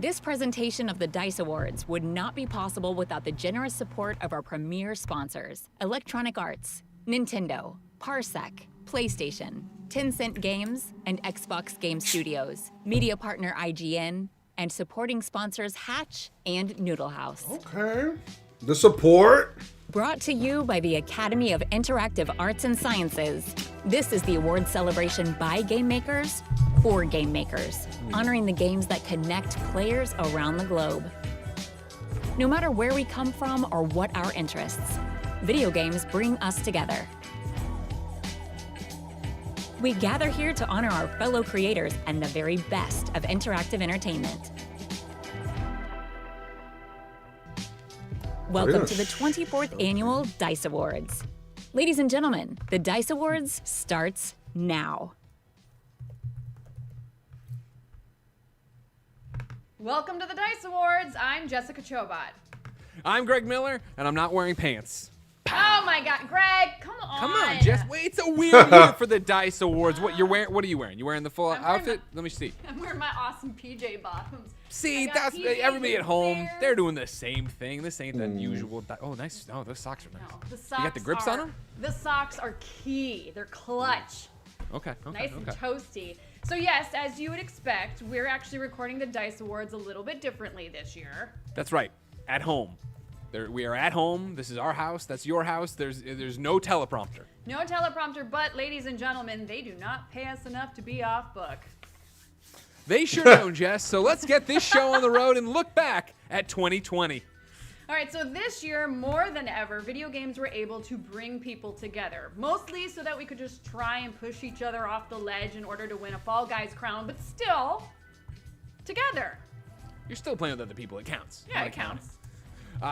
This presentation of the Dice Awards would not be possible without the generous support of our premier sponsors, Electronic Arts, Nintendo, Parsec, PlayStation, Tencent Games, and Xbox Game Studios, media partner IGN, and supporting sponsors Hatch and Noodle House. Okay. The support. Brought to you by the Academy of Interactive Arts and Sciences, this is the award celebration by game makers for game makers, honoring the games that connect players around the globe. No matter where we come from or what our interests, video games bring us together. We gather here to honor our fellow creators and the very best of interactive entertainment. Welcome to the 24th Annual Dice Awards. Ladies and gentlemen, the Dice Awards starts now. Welcome to the Dice Awards. I'm Jessica Chobot. I'm Greg Miller, and I'm not wearing pants. Oh my God, Greg, come on. Come on, Jess. Wait, it's a weird year for the Dice Awards. What you're wearing? What are you wearing? You wearing the full outfit? Let me see. I'm wearing my awesome PJ bottoms. See, that's PJs everybody at home. there. They're doing the same thing. This ain't the usual. Oh, nice. Oh, those socks are nice. No, the socks You got the grips on them? The socks are key. They're clutch. Okay. Nice and toasty. So yes, as you would expect, we're actually recording the Dice Awards a little bit differently this year. That's right. At home. We are at home. This is our house. That's your house. There's no teleprompter. No teleprompter, but ladies and gentlemen, they do not pay us enough to be off book. They sure don't, Jess. So let's get this show on the road and look back at 2020. All right, so this year, more than ever, video games were able to bring people together. Mostly so that we could just try and push each other off the ledge in order to win a Fall Guys crown, but still, together. You're still playing with other people. It counts. Yeah, it counts.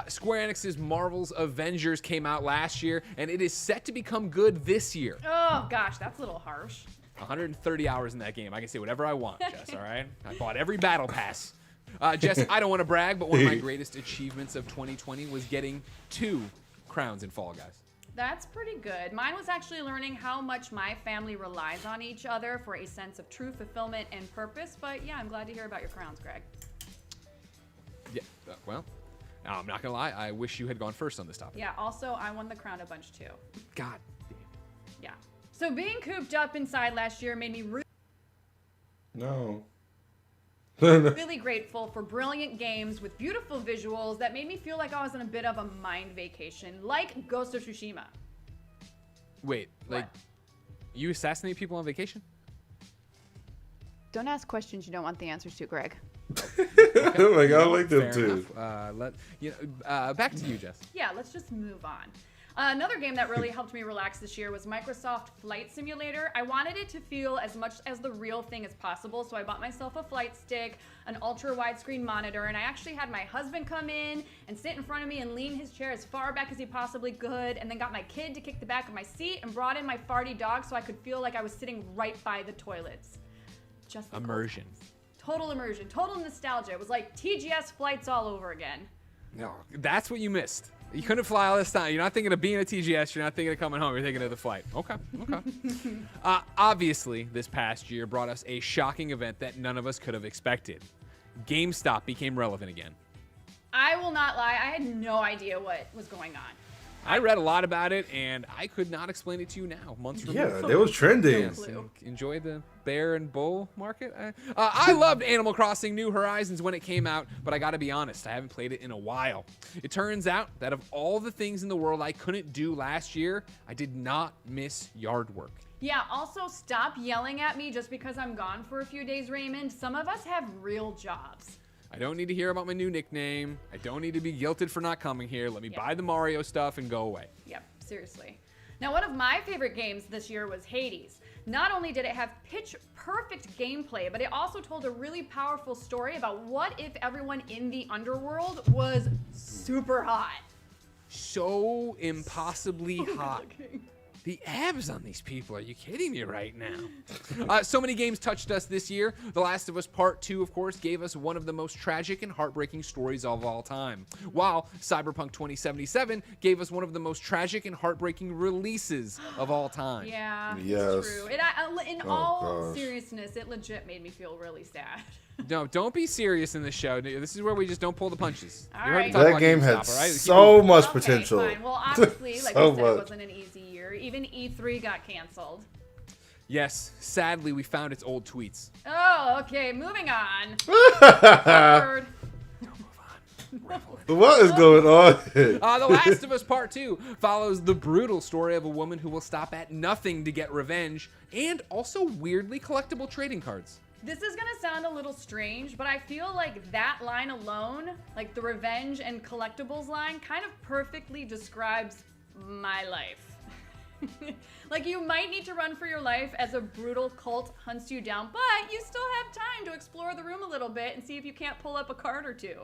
Square Enix's Marvel's Avengers came out last year, and it is set to become good this year. Oh, gosh, that's a little harsh. 130 hours in that game. I can say whatever I want, Jess, all right? I bought every battle pass. Jess, I don't want to brag, but one of my greatest achievements of 2020 was getting 2 crowns in Fall Guys. That's pretty good. Mine was actually learning how much my family relies on each other for a sense of true fulfillment and purpose. But yeah, I'm glad to hear about your crowns, Greg. Yeah, well, I'm not going to lie. I wish you had gone first on this topic. Yeah, also, I won the crown a bunch too. God damn. Yeah. So being cooped up inside last year made me really grateful for brilliant games with beautiful visuals that made me feel like I was on a bit of a mind vacation, like Ghost of Tsushima. Wait, like, you assassinate people on vacation? Don't ask questions you don't want the answers to, Greg. Like, I like them Fair too. Back to you, Jess. Yeah, let's just move on. Another game that really helped me relax this year was Microsoft Flight Simulator. I wanted it to feel as much as the real thing as possible, so I bought myself a flight stick, an ultra widescreen monitor, and I actually had my husband come in and sit in front of me and lean his chair as far back as he possibly could, and then got my kid to kick the back of my seat and brought in my farty dog so I could feel like I was sitting right by the toilets. Just like Immersion. total immersion, total nostalgia. It was like TGS flights all over again. No, that's what you missed. You couldn't fly all this time. You're not thinking of being a TGS. You're not thinking of coming home. You're thinking of the flight. Okay. Obviously, this past year brought us a shocking event that none of us could have expected. GameStop became relevant again. I will not lie. I had no idea what was going on. I read a lot about it, and I could not explain it to you now, months removed. Yeah, they was trending. Yes, and enjoy the bear and bull market. I loved Animal Crossing New Horizons when it came out, but I gotta be honest, I haven't played it in a while. It turns out that of all the things in the world I couldn't do last year, I did not miss yard work. Yeah, also stop yelling at me just because I'm gone for a few days, Raymond. Some of us have real jobs. I don't need to hear about my new nickname. I don't need to be guilted for not coming here. Let me buy the Mario stuff and go away. Yep, seriously. Now, one of my favorite games this year was Hades. Not only did it have pitch-perfect gameplay, but it also told a really powerful story about what if everyone in the underworld was super hot. So impossibly hot. The abs on these people. Are you kidding me right now? So many games touched us this year. The Last of Us Part 2, of course, gave us one of the most tragic and heartbreaking stories of all time. While Cyberpunk 2077 gave us one of the most tragic and heartbreaking releases of all time. Yeah, Yes. it's true. In Oh, all gosh. seriousness, it legit made me feel really sad. No, don't be serious in this show. This is where we just don't pull the punches. All You heard me right. talk That about game GameStop, had all right? Keep so moving. much Okay, potential. fine. Well, obviously, like So I said, much. it wasn't an easy year. Even E3 got canceled. Yes, sadly, we found its old tweets. Oh, okay. Moving on. Awkward. What is going on? The Last of Us Part 2 follows the brutal story of a woman who will stop at nothing to get revenge and also weirdly collectible trading cards. This is gonna sound a little strange, but I feel like that line alone, like the revenge and collectibles line, kind of perfectly describes my life. Like, you might need to run for your life as a brutal cult hunts you down, but you still have time to explore the room a little bit and see if you can't pull up a card or two.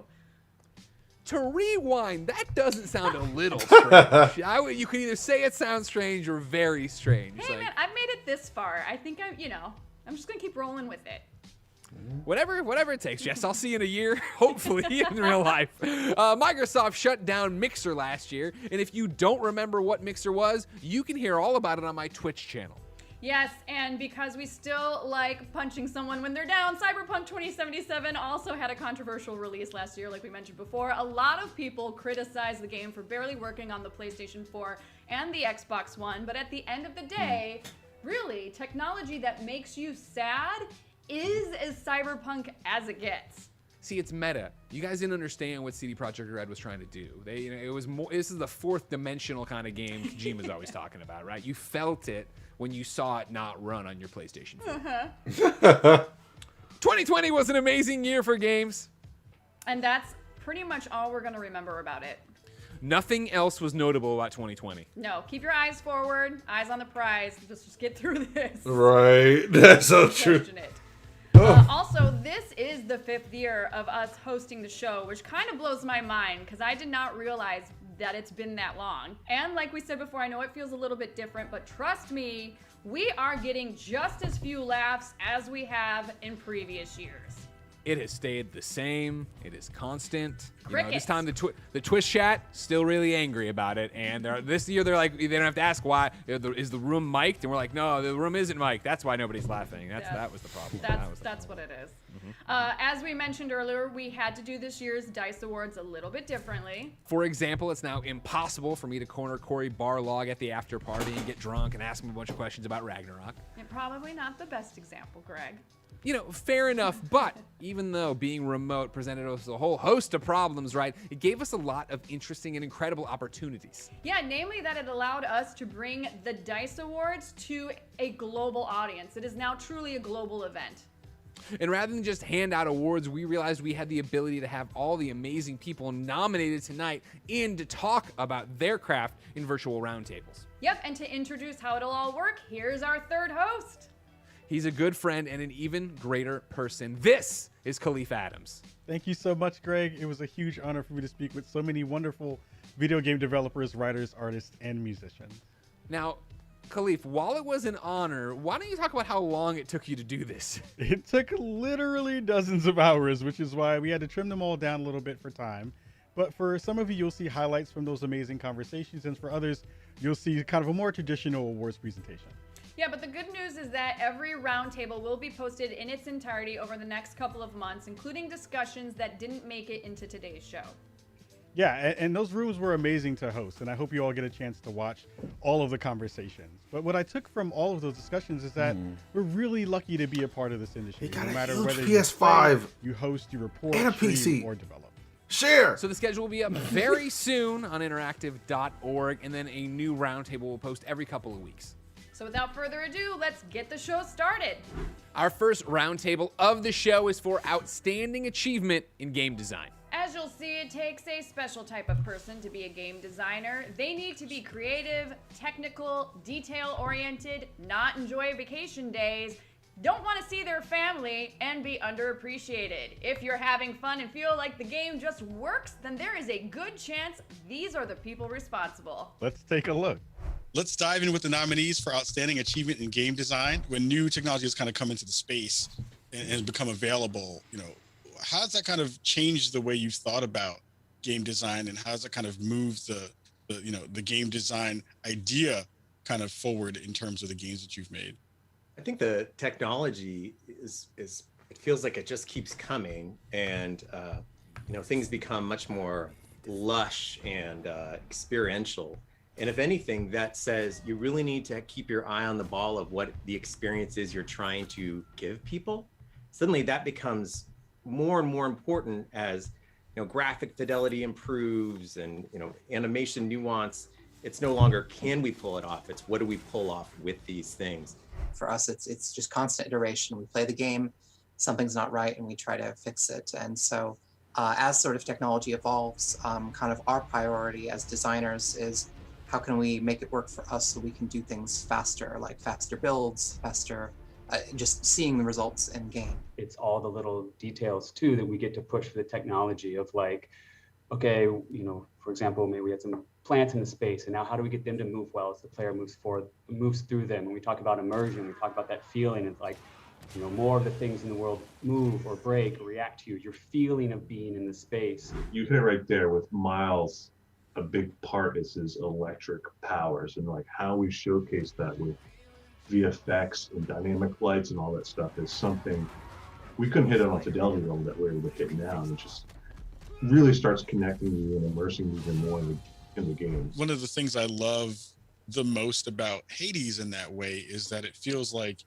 To rewind, that doesn't sound a little strange. You can either say it sounds strange or very strange. Hey Like, man, I've made it this far. I think I'm just gonna keep rolling with it. whatever it takes, Jess. I'll see you in a year, hopefully, in real life. Microsoft shut down Mixer last year, and if you don't remember what Mixer was, you can hear all about it on my Twitch channel. Yes, and because we still like punching someone when they're down, Cyberpunk 2077 also had a controversial release last year, like we mentioned before. A lot of people criticized the game for barely working on the PlayStation 4 and the Xbox One, but at the end of the day, really, technology that makes you sad is as cyberpunk as it gets. See, it's meta. You guys didn't understand what CD Projekt Red was trying to do. It was more. This is the fourth dimensional kind of game Kojima's always talking about, right? You felt it when you saw it not run on your PlayStation 4. 2020 was an amazing year for games. And that's pretty much all we're gonna remember about it. Nothing else was notable about 2020. No, keep your eyes forward, eyes on the prize. Just get through this. Right. That's so true. Question it. Also, this is the 5th year of us hosting the show, which kind of blows my mind because I did not realize that it's been that long. And like we said before, I know it feels a little bit different, but trust me, we are getting just as few laughs as we have in previous years. It has stayed the same. It is constant. You know, this Crickets. time the Twitch chat still really angry about it, and this year they're like, they don't have to ask why. Is the room mic'd? And we're like, no, the room isn't mic'd. That's why nobody's laughing. That was the problem. That's what it is. As we mentioned earlier, we had to do this year's Dice Awards a little bit differently. For example, it's now impossible for me to corner Corey Barlog at the after party and get drunk and ask him a bunch of questions about Ragnarok. And probably not the best example, Greg. You know, fair enough, but even though being remote presented us a whole host of problems, right, it gave us a lot of interesting and incredible opportunities. Yeah, namely that it allowed us to bring the Dice Awards to a global audience. It is now truly a global event. And rather than just hand out awards, we realized we had the ability to have all the amazing people nominated tonight in to talk about their craft in virtual roundtables. Yep, and to introduce how it'll all work, here's our third host. He's a good friend and an even greater person. This is Khalif Adams. Thank you so much, Greg. It was a huge honor for me to speak with so many wonderful video game developers, writers, artists, and musicians. Now, Khalif, while it was an honor, why don't you talk about how long it took you to do this? It took literally dozens of hours, which is why we had to trim them all down a little bit for time. But for some of you, you'll see highlights from those amazing conversations, and for others, you'll see kind of a more traditional awards presentation. Yeah, but the good news is that every roundtable will be posted in its entirety over the next couple of months, including discussions that didn't make it into today's show. Yeah, and those rooms were amazing to host, and I hope you all get a chance to watch all of the conversations. But what I took from all of those discussions is that we're really lucky to be a part of this industry. He got no a matter huge whether PS5. you play, you host, you report, And a stream, PC. or develop. Share. So the schedule will be up very soon on interactive.org, and then a new roundtable will post every couple of weeks. So without further ado, let's get the show started. Our first roundtable of the show is for outstanding achievement in game design. As you'll see, it takes a special type of person to be a game designer. They need to be creative, technical, detail-oriented, not enjoy vacation days, don't want to see their family, and be underappreciated. If you're having fun and feel like the game just works, then there is a good chance these are the people responsible. Let's take a look. let's dive in with the nominees for Outstanding Achievement in Game Design. When new technology has kind of come into the space and become available, how does that kind of change the way you've thought about game design, and how does it kind of move the game design idea kind of forward in terms of the games that you've made? I think the technology is it feels like it just keeps coming, and things become much more lush and experiential. And if anything, that says you really need to keep your eye on the ball of what the experience is you're trying to give people. Suddenly that becomes more and more important as graphic fidelity improves and animation nuance. It's no longer can we pull it off, it's what do we pull off with these things. For us, it's just constant iteration. We play the game, something's not right, and we try to fix it. And so as sort of technology evolves, kind of our priority as designers is how can we make it work for us so we can do things faster, like faster builds, faster, just seeing the results in game. It's all the little details too that we get to push for the technology of like, okay, for example, maybe we had some plants in the space, and now how do we get them to move well as the player moves through them? When we talk about immersion, we talk about that feeling of like, more of the things in the world move or break or react to you. Your feeling of being in the space. You hit it right there with Miles. A big part is his electric powers, and like how we showcase that with VFX and dynamic lights and all that stuff is something we couldn't hit it on fidelity level that we're able to hit now. And it just really starts connecting you and immersing you even more in the game. One of the things I love the most about Hades in that way is that it feels like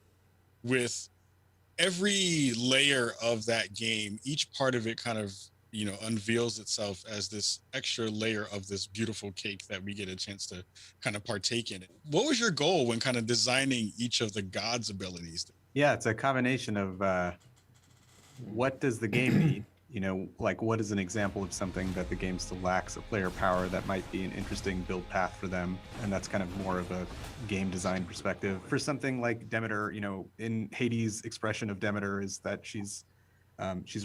with every layer of that game, each part of it kind of unveils itself as this extra layer of this beautiful cake that we get a chance to kind of partake in. What was your goal when kind of designing each of the gods' abilities? Yeah, it's a combination of what does the game need? Like what is an example of something that the game still lacks, a player power that might be an interesting build path for them. And that's kind of more of a game design perspective. For something like Demeter, in Hades' expression of Demeter is that she's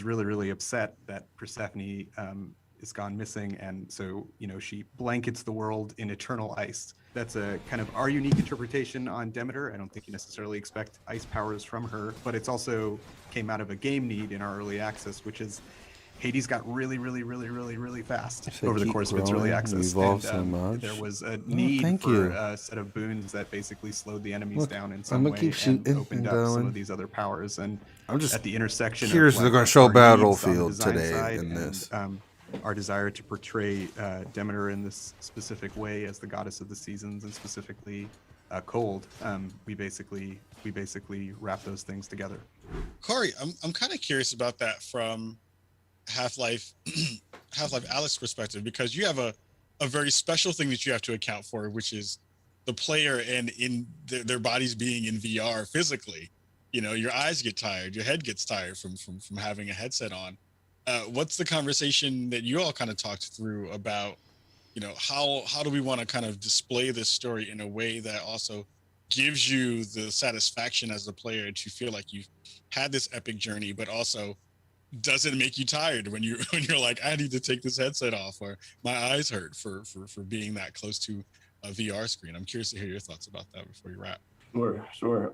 really, really upset that Persephone is gone missing. And so, she blankets the world in eternal ice. That's a kind of our unique interpretation on Demeter. I don't think you necessarily expect ice powers from her, but it's also came out of a game need in our early access, which is Hades got really, really, really, really, really fast over the course of its early access. And there was a need for a set of boons that basically slowed the enemies down in some way and opened up some of these other powers. And I'm just at the intersection curious of they're going to show Battlefield today in this. Our desire to portray Demeter in this specific way as the goddess of the seasons and specifically cold, we basically wrap those things together. Corey, I'm kind of curious about that from Half-Life Alyx's perspective, because you have a very special thing that you have to account for, which is the player and in their bodies being in VR physically. Your eyes get tired, your head gets tired from having a headset on. What's the conversation that you all kind of talked through about, how do we want to kind of display this story in a way that also gives you the satisfaction as a player to feel like you've had this epic journey, but also doesn't make you tired when you're like, I need to take this headset off, or my eyes hurt for being that close to a VR screen. I'm curious to hear your thoughts about that before you wrap. Sure.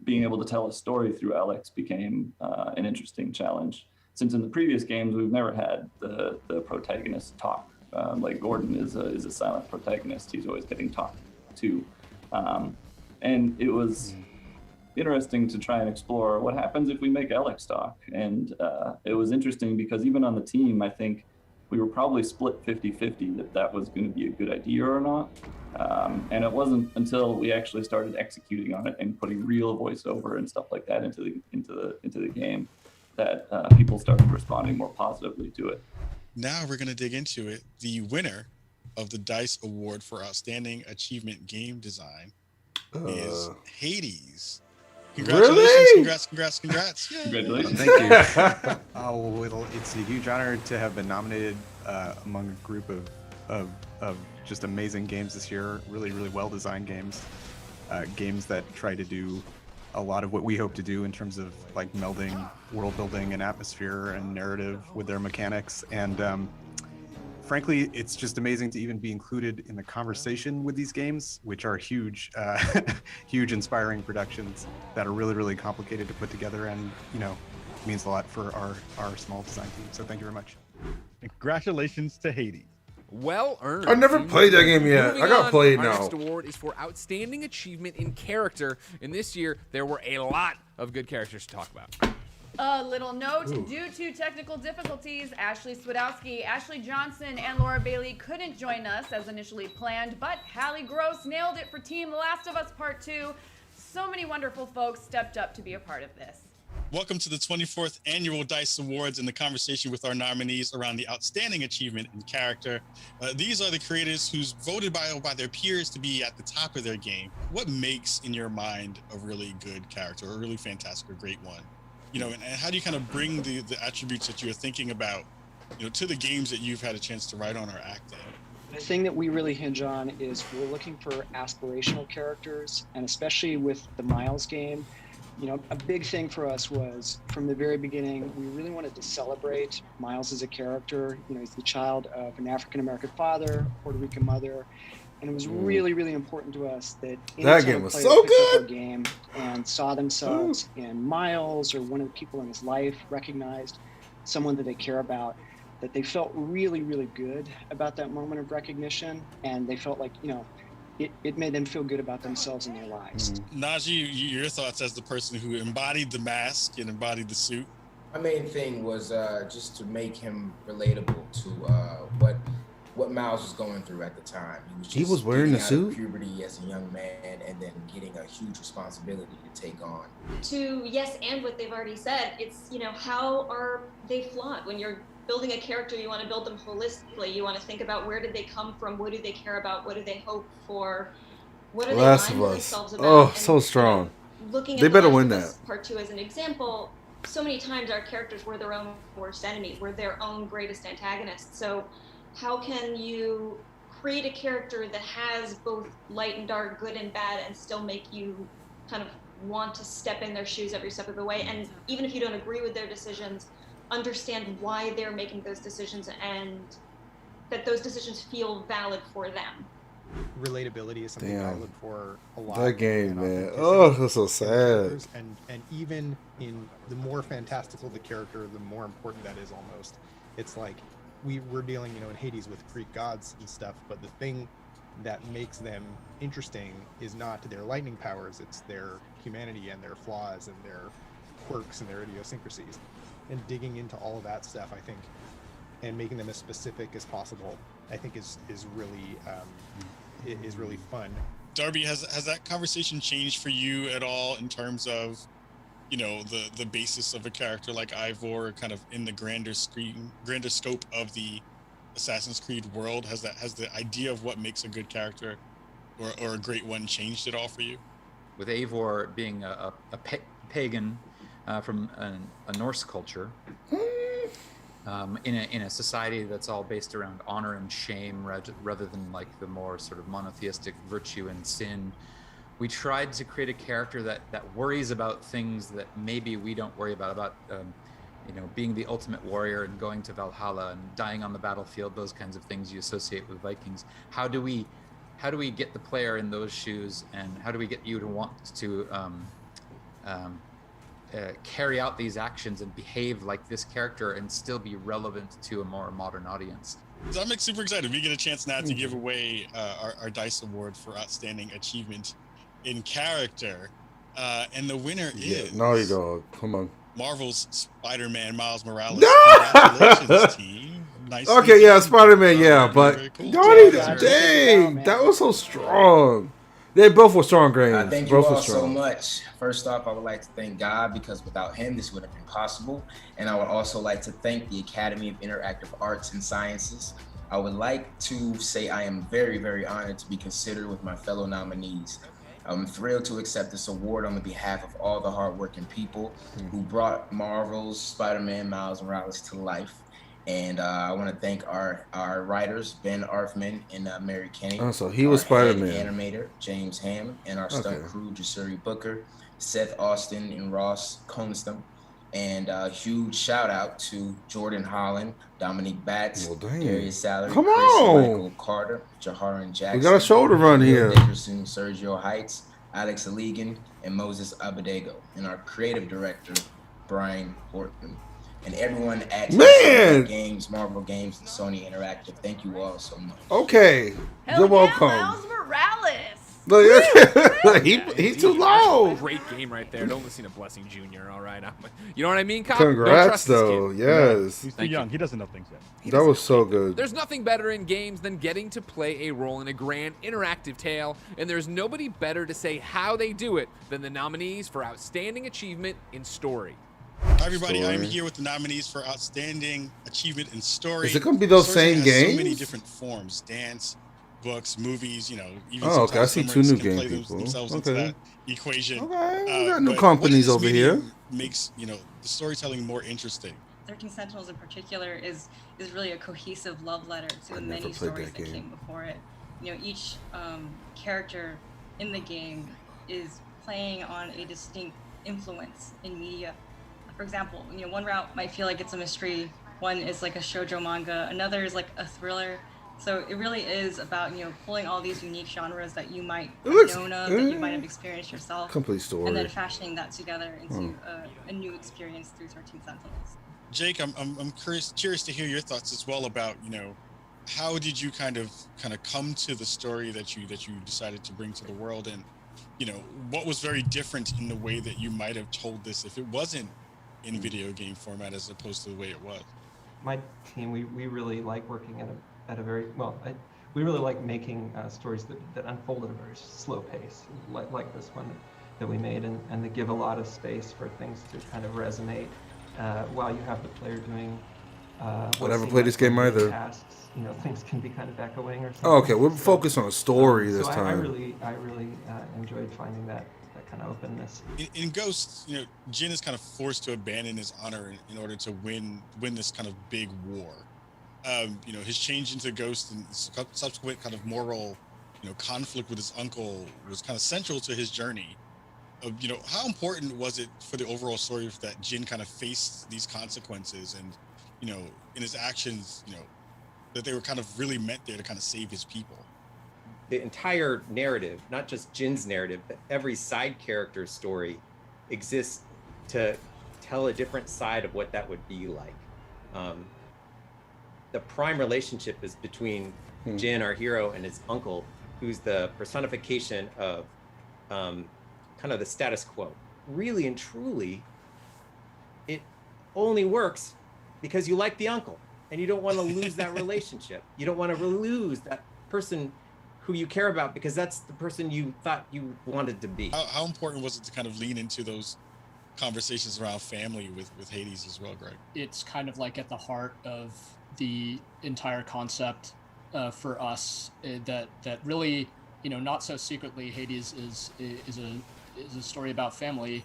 Being able to tell a story through Alyx became an interesting challenge. Since in the previous games, we've never had the protagonist talk. Like Gordon is a silent protagonist. He's always getting talked to. And it was interesting to try and explore what happens if we make Alyx talk. And it was interesting because even on the team, I think we were probably split 50-50 that was going to be a good idea or not. And it wasn't until we actually started executing on it and putting real voiceover and stuff like that into the game that people started responding more positively to it. Now we're going to dig into it. The winner of the DICE Award for Outstanding Achievement Game Design is Hades. Congratulations! Really? Congrats! Yay. Congratulations! Thank you. It's a huge honor to have been nominated among a group of just amazing games this year. Really, really well-designed games. Games that try to do a lot of what we hope to do in terms of like melding world building and atmosphere and narrative with their mechanics. And frankly, it's just amazing to even be included in the conversation with these games, which are huge, huge, inspiring productions that are really, really complicated to put together, and means a lot for our small design team. So thank you very much. Congratulations to Hades. Well earned. I never played that game yet. Moving I gotta on, play it our now. next award is for Outstanding Achievement in Character. And this year, there were a lot of good characters to talk about. A little note, due to technical difficulties, Ashley Swidowski, Ashley Johnson, and Laura Bailey couldn't join us as initially planned, but Hallie Gross nailed it for Team Last of Us Part 2. So many wonderful folks stepped up to be a part of this. Welcome to the 24th Annual DICE Awards and the conversation with our nominees around the Outstanding Achievement in Character. These are the creators who's voted by their peers to be at the top of their game. What makes, in your mind, a really good character, a really fantastic or great one? And how do you kind of bring the attributes that you're thinking about, to the games that you've had a chance to write on or act in? The thing that we really hinge on is we're looking for aspirational characters, and especially with the Miles game, a big thing for us was from the very beginning, we really wanted to celebrate Miles as a character. He's the child of an African-American father, Puerto Rican mother, and it was really, really important to us that that game was so good. Our game and saw themselves in Miles or one of the people in his life, recognized someone that they care about, that they felt really, really good about that moment of recognition, and they felt like, it made them feel good about themselves and their lives. Najee, your thoughts as the person who embodied the mask and embodied the suit? My main thing was just to make him relatable to what Miles was going through at the time. He was wearing the getting out of suit? puberty as a young man, and then getting a huge responsibility to take on. To yes, and what they've already said, it's how are they flawed? When you're building a character, you want to build them holistically. You want to think about where did they come from, what do they care about, what do they hope for, what are Last they of lying to Us. themselves about? Oh, And, so strong. Looking at They The better Last win of that. Us Part 2 as an example, so many times our characters were their own worst enemy, were their own greatest antagonists. So how can you create a character that has both light and dark, good and bad, and still make you kind of want to step in their shoes every step of the way? And even if you don't agree with their decisions, understand why they're making those decisions and that those decisions feel valid for them. Relatability is something I look for a lot. That game, man. Oh, that's so sad. And even in the more fantastical the character, the more important that is almost. It's like we're dealing, in Hades with Greek gods and stuff, but the thing that makes them interesting is not their lightning powers, it's their humanity and their flaws and their quirks and their idiosyncrasies. And digging into all of that stuff, I think, and making them as specific as possible, I think is really fun. Darby, has that conversation changed for you at all in terms of, the basis of a character like Ivor, kind of in the grander scope of the Assassin's Creed world? Has the idea of what makes a good character or a great one changed at all for you? With Eivor being a pagan from a Norse culture, in a society that's all based around honor and shame rather than like the more sort of monotheistic virtue and sin, we tried to create a character that worries about things that maybe we don't worry about being the ultimate warrior and going to Valhalla and dying on the battlefield, those kinds of things you associate with Vikings. How do we get the player in those shoes, and how do we get you to want to carry out these actions and behave like this character and still be relevant to a more modern audience? So I'm super excited. We get a chance now to give away our DICE Award for Outstanding Achievement in Character. And the winner is Naughty Dog. Come on. Marvel's Spider-Man Miles Morales. No! Congratulations, team. Nice. Okay, yeah, Spider-Man, yeah, but cool. Naughty, dang, that was so strong. They both were strong games. Thank you both all were so strong. much. First off, I would like to thank God, because without him, this would have been possible. And I would also like to thank the Academy of Interactive Arts and Sciences. I would like to say I am very, very honored to be considered with my fellow nominees. I'm thrilled to accept this award on the behalf of all the hardworking people who brought Marvel's Spider-Man Miles Morales to life. And I want to thank our writers, Ben Arfman and Mary Kenny. Oh, so he was Spider-Man. Head animator, James Ham, and our stunt crew, Jasuri Booker, Seth Austin, and Ross Constam. And huge shout out to Jordan Holland, Dominique Batts, Darius Salary, Come Chris on. Michael Carter, Jaharon Jackson. We got a shoulder run Will here. Dickerson, Sergio Heights, Alex Aligan, and Moses Abadego. And our creative director, Brian Horton. And everyone at Man! Games, Marvel Games, and Sony Interactive. Thank you all so much. Okay. You're welcome. Miles Morales. Look, he's too loud. Great game right there. Don't listen to Blessing Jr. All right, you know what I mean? Cop? Congrats, Don't trust this though. kid. Yes. He's too young. He doesn't know things yet. That was so good. There's nothing better in games than getting to play a role in a grand interactive tale, and there's nobody better to say how they do it than the nominees for Outstanding Achievement in Story. Hi, everybody. I'm Story. here with the nominees for Outstanding Achievement in Story. Is it gonna be those Story same has So many games? different forms: dance, books, movies. You know, even Oh, okay. I sometimes see two summaries new can game play people. themselves into Okay. that equation. Okay, we got new but companies what over this here. medium makes the storytelling more interesting. 13 Sentinels in particular is really a cohesive love letter to the never many played stories that that game. came before it. Each character in the game is playing on a distinct influence in media. For example, one route might feel like it's a mystery, one is like a shoujo manga, another is like a thriller. So it really is about pulling all these unique genres that you might have known of, that you might have experienced yourself, Complete story. and then fashioning that together into a new experience through 13 Sentinels. Jake, I'm curious to hear your thoughts as well about how did you kind of come to the story that you decided to bring to the world, and what was very different in the way that you might have told this if it wasn't in video game format as opposed to the way it was. My team, we really like working at a very we really like making stories that unfold at a very slow pace, like this one that we made, and they give a lot of space for things to kind of resonate while you have the player doing I never played this game either. tasks. Things can be kind of echoing or something. Oh, okay, we're focused on a story this so time. I really enjoyed finding that kind of openness. In Ghost, Jin is kind of forced to abandon his honor in order to win this kind of big war. His change into Ghost and subsequent kind of moral, conflict with his uncle was kind of central to his journey. How important was it for the overall story that Jin kind of faced these consequences and, in his actions, that they were kind of really meant there to kind of save his people? The entire narrative, not just Jin's narrative, but every side character story exists to tell a different side of what that would be like. The prime relationship is between Jin, our hero, and his uncle, who's the personification of kind of the status quo. Really and truly, it only works because you like the uncle and you don't want to lose that relationship. You don't want to lose that person who you care about because that's the person you thought you wanted to be. How important was it to kind of lean into those conversations around family with Hades as well, Greg? It's kind of like at the heart of the entire concept for us that really, not so secretly, Hades is a story about family,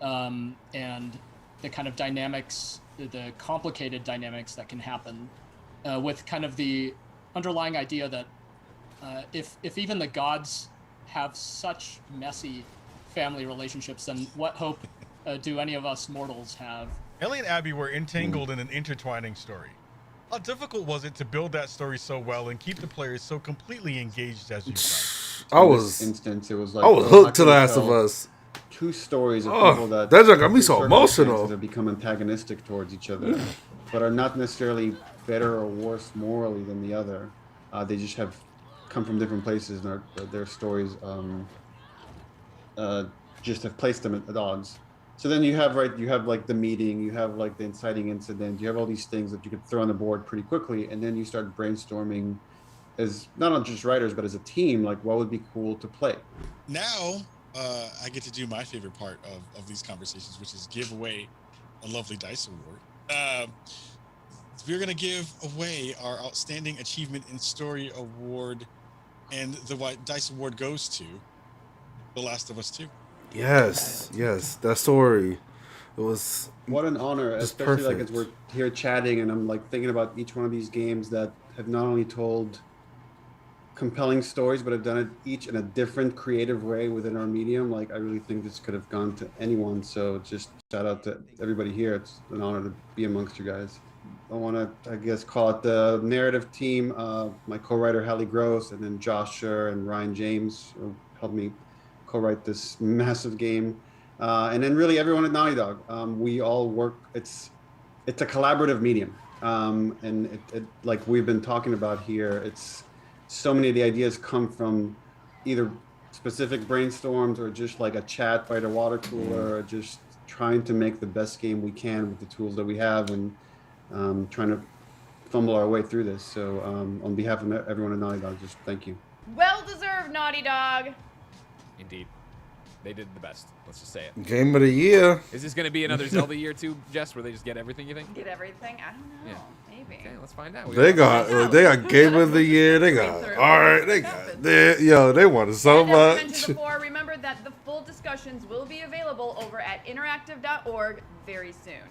and the kind of dynamics, the complicated dynamics that can happen with kind of the underlying idea that if even the gods have such messy family relationships, then what hope do any of us mortals have? Ellie and Abby were entangled in an intertwining story. How difficult was it to build that story so well and keep the players so completely engaged as you tried? I In was this instance, it was like I was how hooked to can we Last of tell Us. Two stories of Oh, people that that just got me so through emotional. circumstances have become antagonistic towards each other, but are not necessarily better or worse morally than the other. They just have come from different places, and their stories just have placed them at odds. So then you have like the meeting, you have like the inciting incident, you have all these things that you could throw on the board pretty quickly, and then you start brainstorming as not just writers but as a team, like what would be cool to play. Now I get to do my favorite part of these conversations, which is give away a lovely dice award. We're going to give away our Outstanding Achievement in Story Award, and the dice award goes to The Last of Us 2. Yes, that story. It was What an honor, just especially like perfect. as we're here chatting and I'm like thinking about each one of these games that have not only told compelling stories, but have done it each in a different creative way within our medium. Like, I really think this could have gone to anyone. So just shout out to everybody here. It's an honor to be amongst you guys. I want to, I guess, call it the narrative team. My co-writer, Hallie Gross, and then Josh Scher and Ryan James, who helped me co-write this massive game. And then really everyone at Naughty Dog. We all work, it's a collaborative medium. And it, like we've been talking about here, it's so many of the ideas come from either specific brainstorms or just like a chat by the water cooler, or just trying to make the best game we can with the tools that we have, and trying to fumble our way through this. So on behalf of everyone at Naughty Dog, just thank you. Well deserved, Naughty Dog. Indeed. They did the best. Let's just say it. Game of the year. Is this going to be another Zelda year too, Jess, where they just get everything, you think? Get everything? I don't know. Yeah. Maybe. Okay, let's find out. They got Game of the Year. They got art. They got they wanted so And as I much. mentioned before, remember that the full discussions will be available over at interactive.org very soon.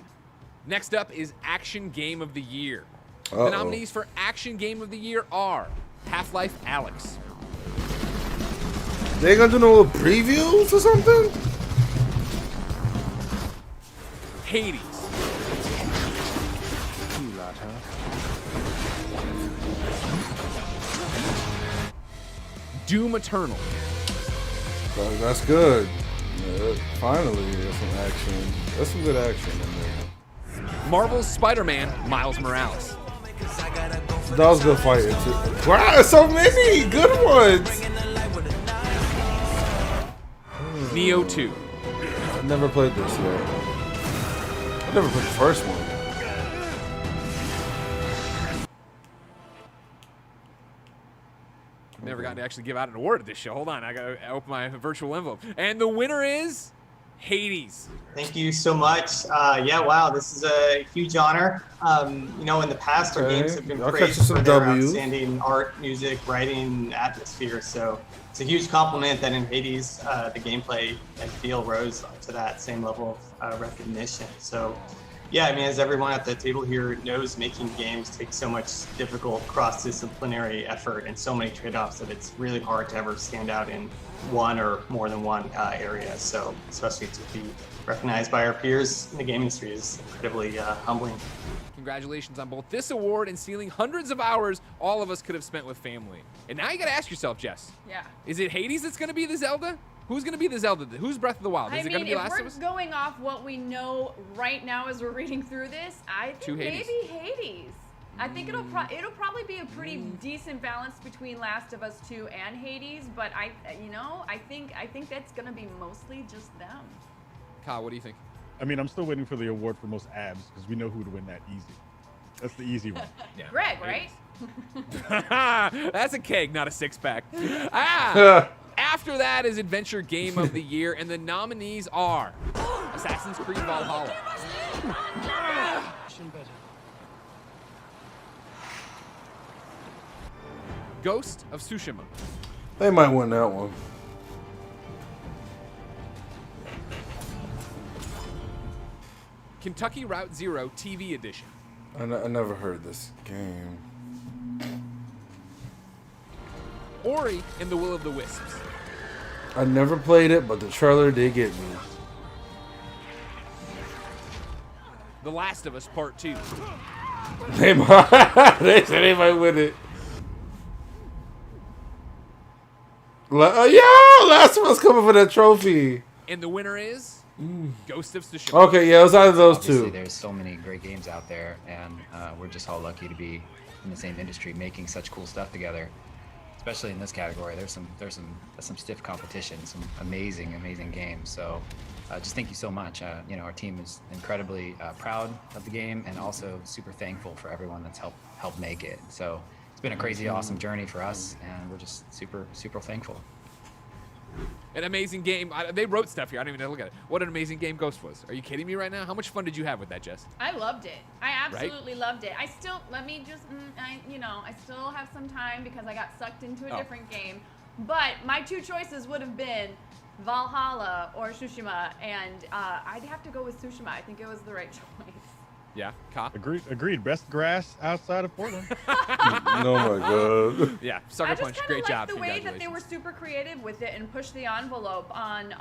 Next up is Action Game of the Year. Uh-oh. The nominees for Action Game of the Year are Half-Life Alyx. They gonna do no previews or something? Hades. Doom Eternal. That's good. Yeah, finally, there's some action. There's some good action in there. Marvel's Spider-Man, Miles Morales. That was a good fight. Wow, so many good ones. Neo 2. I never played this yet. I never played the first one. Never gotten to actually give out an award at this show. Hold on, I gotta open my virtual envelope. And the winner is Hades. Thank you so much. Yeah, wow, this is a huge honor. You know, in the past, our games have been I'll catch praised you some for their W's. outstanding art, music, writing, atmosphere. So it's a huge compliment that in Hades, the gameplay and feel rose to that same level of recognition. So yeah, I mean, as everyone at the table here knows, making games takes so much difficult cross-disciplinary effort and so many trade-offs that it's really hard to ever stand out in one or more than one area. So especially to be recognized by our peers in the game industry is incredibly humbling. Congratulations on both this award and stealing hundreds of hours all of us could have spent with family. And now you gotta ask yourself, Jess. Yeah. Is it Hades that's gonna be the Zelda? Who's gonna be the Zelda? Who's Breath of the Wild? Is I it mean, gonna be if Last we're of Us? going off what we know right now as we're reading through this, I Two think Hades. maybe Hades. I think it'll probably be a pretty decent balance between Last of Us 2 and Hades, but I think that's gonna be mostly just them. Kyle, what do you think? I mean, I'm still waiting for the award for most abs because we know who would win that easy. That's the easy one. Greg, right? That's a keg, not a six-pack. After that is Adventure Game of the Year, and the nominees are Assassin's Creed Valhalla, Ghost of Tsushima, They might win that one. Kentucky Route Zero TV Edition, I never heard this game. Ori and the Will of the Wisps, I never played it, but the trailer did get me. The Last of Us Part 2, They might. They said they might win it. Last of Us coming for that trophy. and the winner is Ghost of Tsushima. Okay, yeah, it was out of those Obviously, two. there's so many great games out there, and we're just all lucky to be in the same industry making such cool stuff together. Especially in this category, there's some stiff competition, some amazing games. So just thank you so much. You know, our team is incredibly proud of the game and also super thankful for everyone that's helped make it. So it's been a crazy, awesome journey for us, and we're just super thankful. An amazing game. They wrote stuff here. I don't even know look at it. What an amazing game Ghost was. Are you kidding me right now? How much fun did you have with that, Jess? I loved it. I absolutely loved it. I still, let me just, I still have some time because I got sucked into a different game. But my two choices would have been Valhalla or Tsushima, and I'd have to go with Tsushima. I think it was the right choice. Yeah, Ka? Agreed. Best grass outside of Portland. Oh my god. Yeah, Sucker Punch, great job. The way that they were super creative with it and pushed the envelope on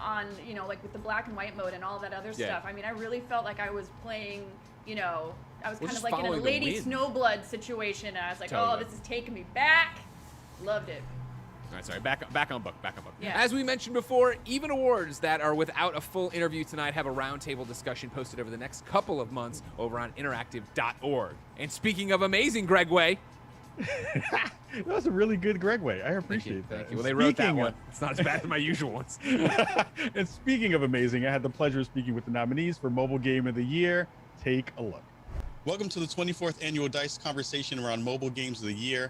you know, like with the black and white mode and all that other stuff. I mean, I really felt like I was playing, you know, I was kind of like in a Lady Snowblood situation. And I was like, oh, this is taking me back. Loved it. All right, sorry, back on book. Yeah. As we mentioned before, even awards that are without a full interview tonight have a roundtable discussion posted over the next couple of months over on interactive.org. And speaking of amazing, Greg Way. That was a really good Greg Way. I appreciate that. Thank you. Well, they wrote that one. It's not as bad as my usual ones. And speaking of amazing, I had the pleasure of speaking with the nominees for Mobile Game of the Year. Take a look. Welcome to the 24th annual DICE conversation around mobile games of the year.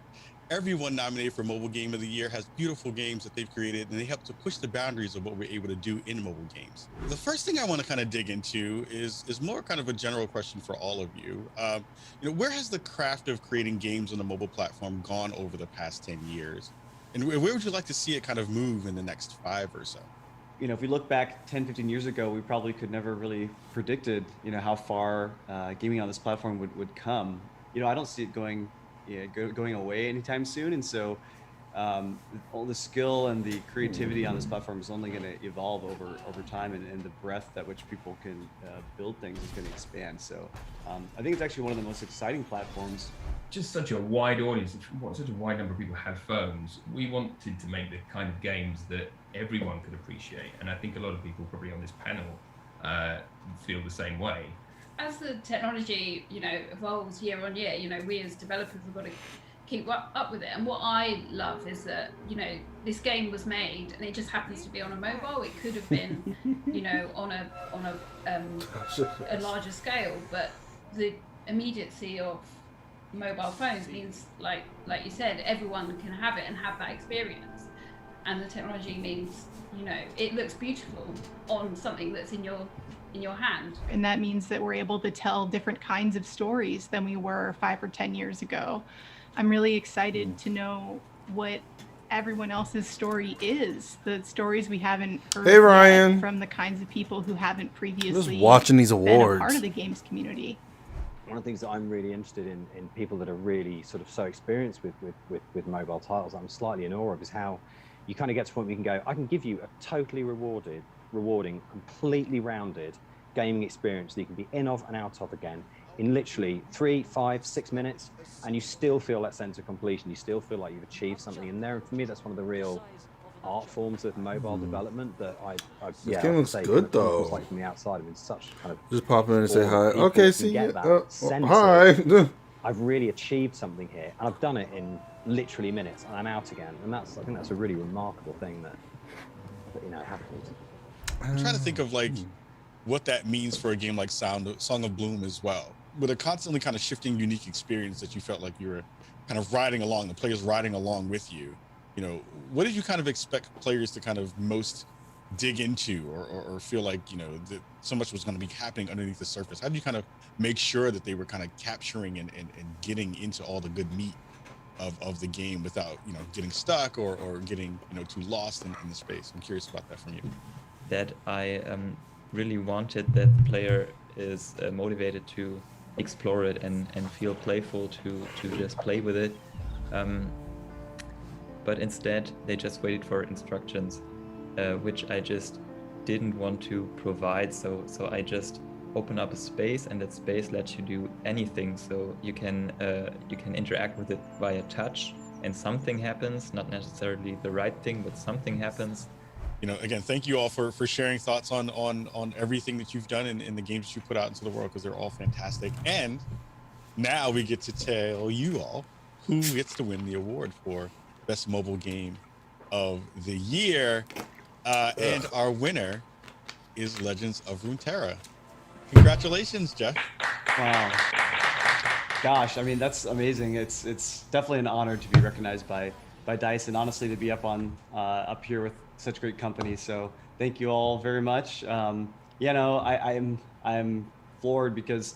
Everyone nominated for Mobile Game of the Year has beautiful games that they've created, and they help to push the boundaries of what we're able to do in mobile games. The first thing I want to kind of dig into is more kind of a general question for all of you. You know, where has the craft of creating games on the mobile platform gone over the past 10 years? And where would you like to see it kind of move in the next 5 or so? You know, if we look back 10, 15 years ago, we probably could never really predicted, you know, how far gaming on this platform would come. You know, I don't see it going away anytime soon. And so all the skill and the creativity on this platform is only going to evolve over time, and the breadth at which people can build things is going to expand. So I think it's actually one of the most exciting platforms. Just such a wide audience, such a wide number of people have phones. We wanted to make the kind of games that everyone could appreciate. And I think a lot of people probably on this panel feel the same way. As the technology, you know, evolves year on year, you know, we as developers have got to keep up with it. And what I love is that, you know, this game was made and it just happens to be on a mobile. It could have been, you know, on a larger scale, but the immediacy of mobile phones means, like you said, everyone can have it and have that experience. And the technology means, you know, it looks beautiful on something that's in your hand. And that means that we're able to tell different kinds of stories than we were 5 or 10 years ago. I'm really excited to know what everyone else's story is, the stories we haven't heard Hey, Ryan. from the kinds of people who haven't previously Just watching these been a awards. part of the games community. One of the things that I'm really interested in people that are really sort of so experienced with mobile titles, I'm slightly in awe of, is how you kind of get to a point where you can go, I can give you a totally rewarding, completely rounded gaming experience that you can be in of and out of again in literally 3, 5, 6 minutes, and you still feel that sense of completion. You still feel like you've achieved something in there. And for me, that's one of the real art forms of mobile development that This game looks good though. Like from the outside, I've been such kind of Just pop in and say hi. forward. People Okay, can see get you. that sense Hi. of, I've really achieved something here, and I've done it in literally minutes, and I'm out again. And I think that's a really remarkable thing that you know happens. I'm trying to think of like what that means for a game like Song of Bloom as well, with a constantly kind of shifting, unique experience that you felt like you were kind of riding along, the players riding along with you. You know, what did you kind of expect players to kind of most dig into, or feel like, you know, that so much was going to be happening underneath the surface? How did you kind of make sure that they were kind of capturing and getting into all the good meat of the game without, you know, getting stuck or getting, you know, too lost in the space? I'm curious about that from you. That I really wanted that the player is motivated to explore it and feel playful to just play with it. But instead, they just waited for instructions, which I just didn't want to provide. So I just open up a space, and that space lets you do anything. So you can interact with it via touch, and something happens. Not necessarily the right thing, but something happens. You know, again, thank you all for sharing thoughts on everything that you've done in the games that you put out into the world, because they're all fantastic. And now we get to tell you all who gets to win the award for Best Mobile Game of the Year. And our winner is Legends of Runeterra. Congratulations, Jeff. Wow. Gosh, I mean, that's amazing. It's definitely an honor to be recognized by DICE, and honestly to be up here with such great company. So thank you all very much. You know, I'm floored, because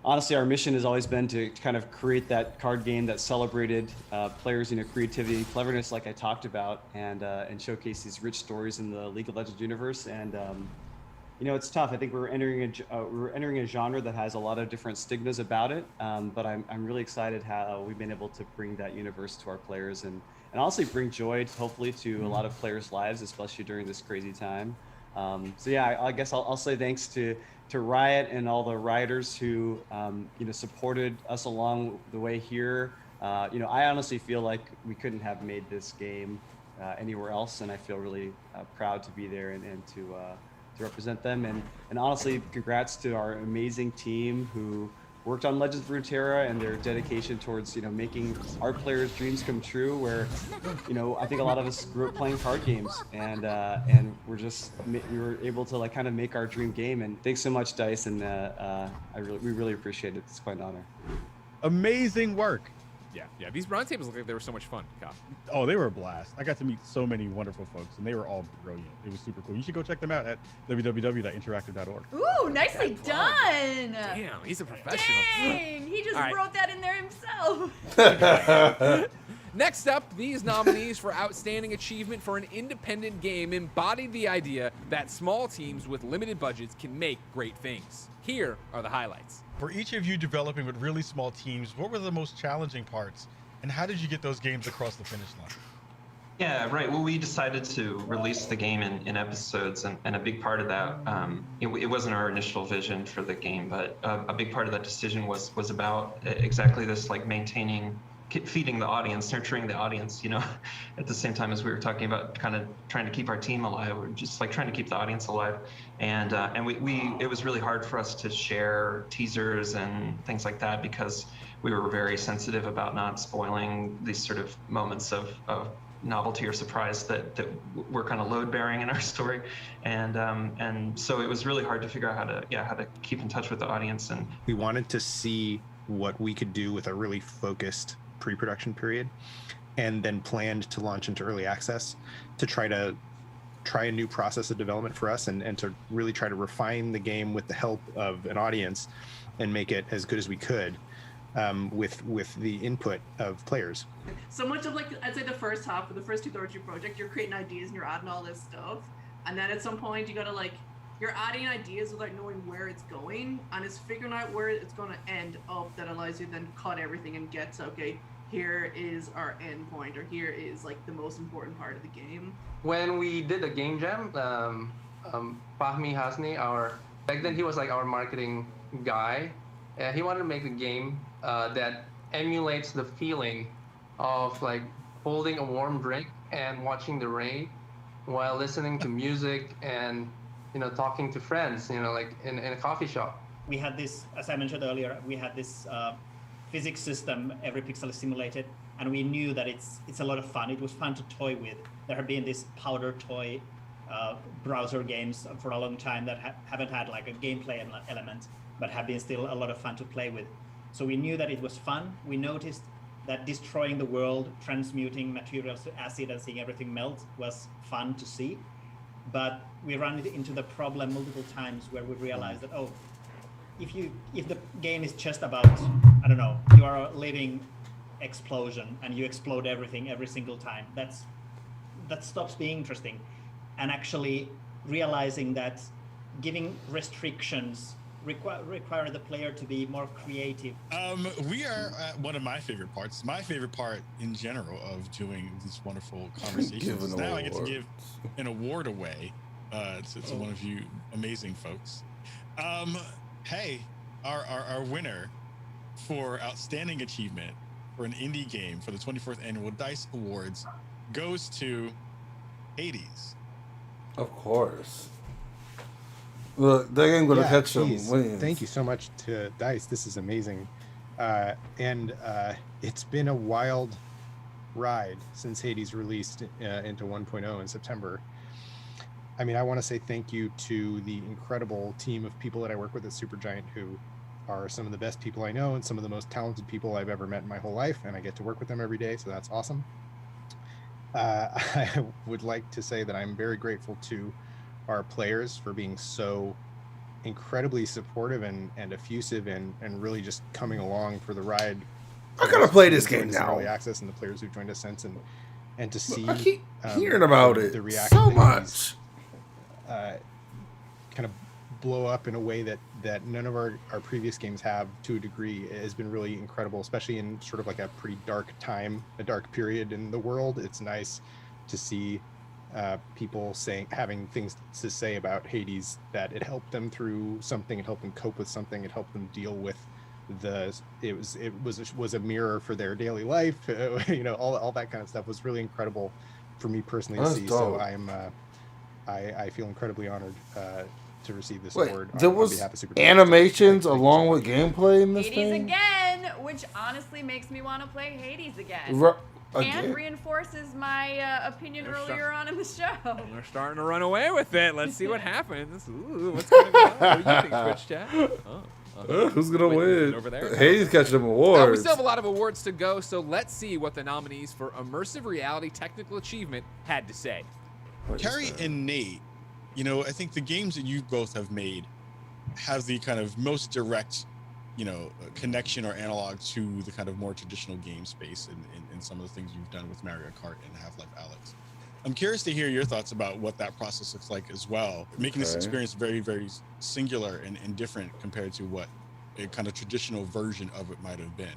honestly, our mission has always been to kind of create that card game that celebrated players, you know, creativity and cleverness, like I talked about, and showcase these rich stories in the League of Legends universe. And it's tough. I think we're entering a genre that has a lot of different stigmas about it. But I'm really excited how we've been able to bring that universe to our players and honestly bring joy, hopefully, to a lot of players' lives, especially during this crazy time. So yeah, I guess I'll say thanks to Riot and all the writers who supported us along the way here. I honestly feel like we couldn't have made this game anywhere else, and I feel really proud to be there and to represent them. And honestly, congrats to our amazing team who worked on Legends of Runeterra and their dedication towards making our players' dreams come true. Where I think a lot of us grew up playing card games, and we were able to kind of make our dream game. And thanks so much, Dice, and we really appreciate it. It's quite an honor. Amazing work. Yeah. These roundtables look like they were so much fun, Kyle. Oh, they were a blast. I got to meet so many wonderful folks, and they were all brilliant. It was super cool. You should go check them out at www.interactive.org. Ooh, nicely done. Damn, he's a professional. Dang, he just wrote that in there himself. Next up, these nominees for Outstanding Achievement for an Independent Game embodied the idea that small teams with limited budgets can make great things. Here are the highlights. For each of you developing with really small teams, what were the most challenging parts, and how did you get those games across the finish line? Yeah, right. Well, we decided to release the game in episodes, and a big part of that, it wasn't our initial vision for the game, but a big part of that decision was about exactly this, like maintaining, feeding the audience, nurturing the audience, at the same time as we were talking about kind of trying to keep our team alive. We're just like trying to keep the audience alive. And it was really hard for us to share teasers and things like that because we were very sensitive about not spoiling these sort of moments of novelty or surprise that were kind of load bearing in our story. And so it was really hard to figure out how to keep in touch with the audience. And we wanted to see what we could do with a really focused pre-production period, and then planned to launch into early access to try a new process of development for us and to really try to refine the game with the help of an audience and make it as good as we could with the input of players. So much of I'd say the first half of the first 2/3 of your project, you're creating ideas and you're adding all this stuff, and then at some point you gotta you're adding ideas without knowing where it's going, and it's figuring out where it's going to end up that allows you then cut everything and get to, okay, here is our end point, or here is the most important part of the game. when we did the game jam, Fahmi Hasni, back then he was our marketing guy. He wanted to make a game that emulates the feeling of holding a warm drink and watching the rain while listening to music and talking to friends, in a coffee shop. We had this, as I mentioned earlier, we had this physics system, every pixel is simulated, and we knew that it's a lot of fun. It was fun to toy with. There have been this powder toy browser games for a long time that haven't had a gameplay element, but have been still a lot of fun to play with. So we knew that it was fun. We noticed that destroying the world, transmuting materials to acid and seeing everything melt was fun to see. But we ran into the problem multiple times where we realized that, if the game is just about, I don't know, you are a living explosion and you explode everything every single time, that stops being interesting. And actually realizing that giving restrictions require the player to be more creative. We are at one of my favorite parts. My favorite part in general of doing these wonderful conversations. Now I get to give an award away to one of you amazing folks. Hey, our winner for Outstanding Achievement for an indie game for the 24th Annual Dice Awards goes to Hades. Of course. Look, that game gonna catch some wins. Thank you so much to Dice. This is amazing. And it's been a wild ride since Hades released into 1.0 in September. I mean, I want to say thank you to the incredible team of people that I work with at Supergiant, who are some of the best people I know and some of the most talented people I've ever met in my whole life, and I get to work with them every day, so that's awesome. I would like to say that I'm very grateful to our players for being so incredibly supportive and effusive and really just coming along for the ride. I gotta play this game now. Early access and the players who've joined us since, and to see I keep hearing about it the reaction so much. kind of blow up in a way that none of our previous games have to a degree has been really incredible, especially in sort of like a pretty dark time, a dark period in the world. It's nice to see people having things to say about Hades, that it helped them through something, it helped them cope with something, it helped them deal with it was a mirror for their daily life. All that kind of stuff was really incredible for me personally to see. So I feel incredibly honored to receive this award there on was behalf of Super animations along with gameplay in this Hades thing? again, which honestly makes me want to play Hades again. Again? And reinforces my opinion earlier on in the show. They're starting to run away with it. Let's see what happens. Ooh, what's going to go on? What do you think, Twitch chat? Who's gonna win? Over there. Hades catching them awards. We still have a lot of awards to go, so let's see what the nominees for Immersive Reality Technical Achievement had to say. Carrie and Nate, I think the games that you both have made have the kind of most direct, connection or analog to the kind of more traditional game space in some of the things you've done with Mario Kart and Half-Life Alyx. I'm curious to hear your thoughts about what that process looks like as well, making this experience very, very singular and different compared to what a kind of traditional version of it might have been.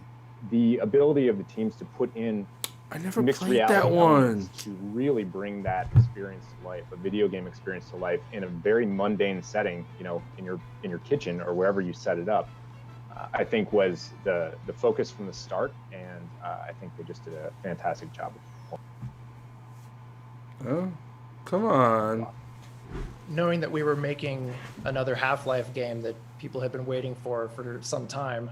The ability of the teams to put in mixed reality that one. elements to really bring that experience to life, a video game experience to life in a very mundane setting, in your kitchen or wherever you set it up, I think was the focus from the start, and I think they just did a fantastic job. Oh, come on. Knowing that we were making another Half-Life game that people had been waiting for some time,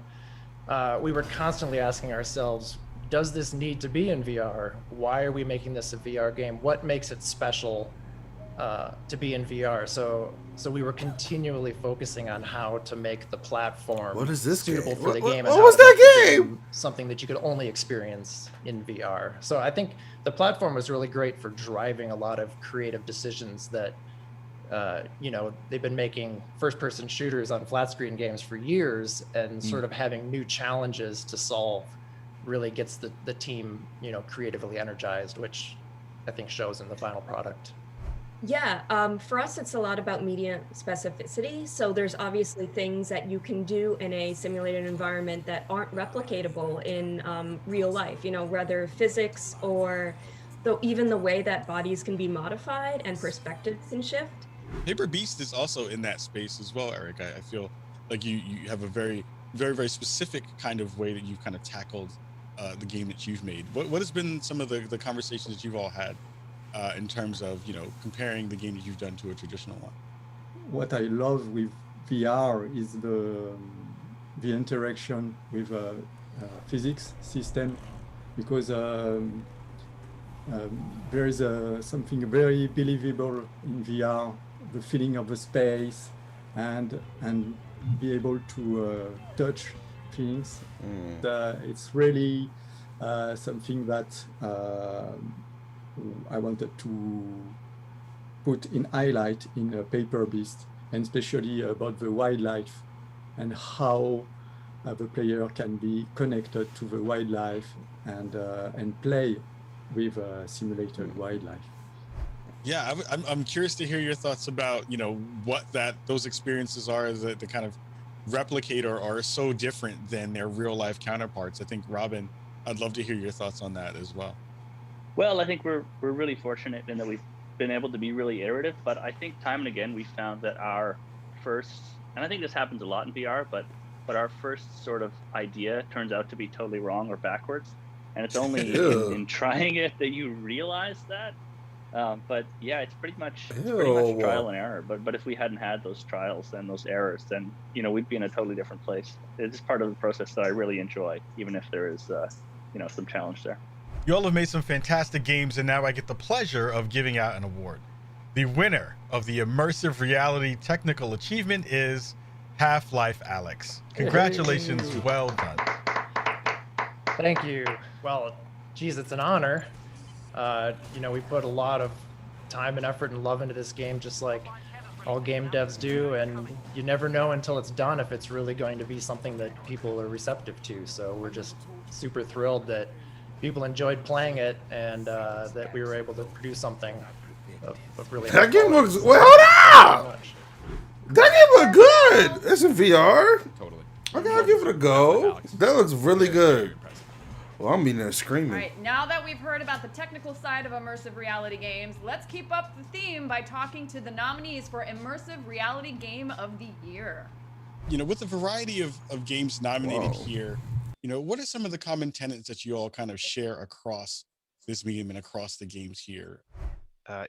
we were constantly asking ourselves, does this need to be in VR? Why are we making this a VR game? What makes it special to be in VR? So we were continually focusing on how to make the platform What is this suitable game? for the game. What was that game? Something that you could only experience in VR. So I think the platform was really great for driving a lot of creative decisions that, they've been making first-person shooters on flat-screen games for years, and sort of having new challenges to solve really gets the team, creatively energized, which I think shows in the final product. Yeah, for us, it's a lot about media specificity. So there's obviously things that you can do in a simulated environment that aren't replicatable in real life, whether physics or even the way that bodies can be modified and perspectives can shift. Paper Beast is also in that space as well, Eric. I feel like you have a very, very, very specific kind of way that you've kind of tackled the game that you've made. What has been some of the conversations that you've all had in terms of, comparing the game that you've done to a traditional one? What I love with VR is the interaction with physics system, because there is something very believable in VR, the feeling of the space and be able to touch things. It's really something that I wanted to put in highlight in Paper Beast, and especially about the wildlife and how the player can be connected to the wildlife and play with simulated wildlife. Yeah, I'm curious to hear your thoughts about, what those experiences are that the kind of replicate or are so different than their real life counterparts. I think, Robin, I'd love to hear your thoughts on that as well. Well, I think we're really fortunate in that we've been able to be really iterative, but I think time and again we found that our first, and I think this happens a lot in VR, but our first sort of idea turns out to be totally wrong or backwards, and it's only in trying it that you realize that. But yeah, it's pretty much trial and error. But if we hadn't had those trials and those errors, then we'd be in a totally different place. It's part of the process that I really enjoy, even if there is some challenge there. You all have made some fantastic games, and now I get the pleasure of giving out an award. The winner of the Immersive Reality Technical Achievement is Half-Life Alyx. Congratulations, well done. Thank you. Well, geez, it's an honor. We put a lot of time and effort and love into this game, just like all game devs do, and you never know until it's done if it's really going to be something that people are receptive to. So we're just super thrilled that people enjoyed playing it, and that we were able to produce something of really. That game looks. Well, hold up! VR? Totally. I gotta give it a go. That looks really good. Well, I'm being there screaming. All right, now that we've heard about the technical side of immersive reality games, let's keep up the theme by talking to the nominees for Immersive Reality Game of the Year. You know, with the variety of games nominated here, you know, what are some of the common tenets that you all kind of share across this medium and across the games here?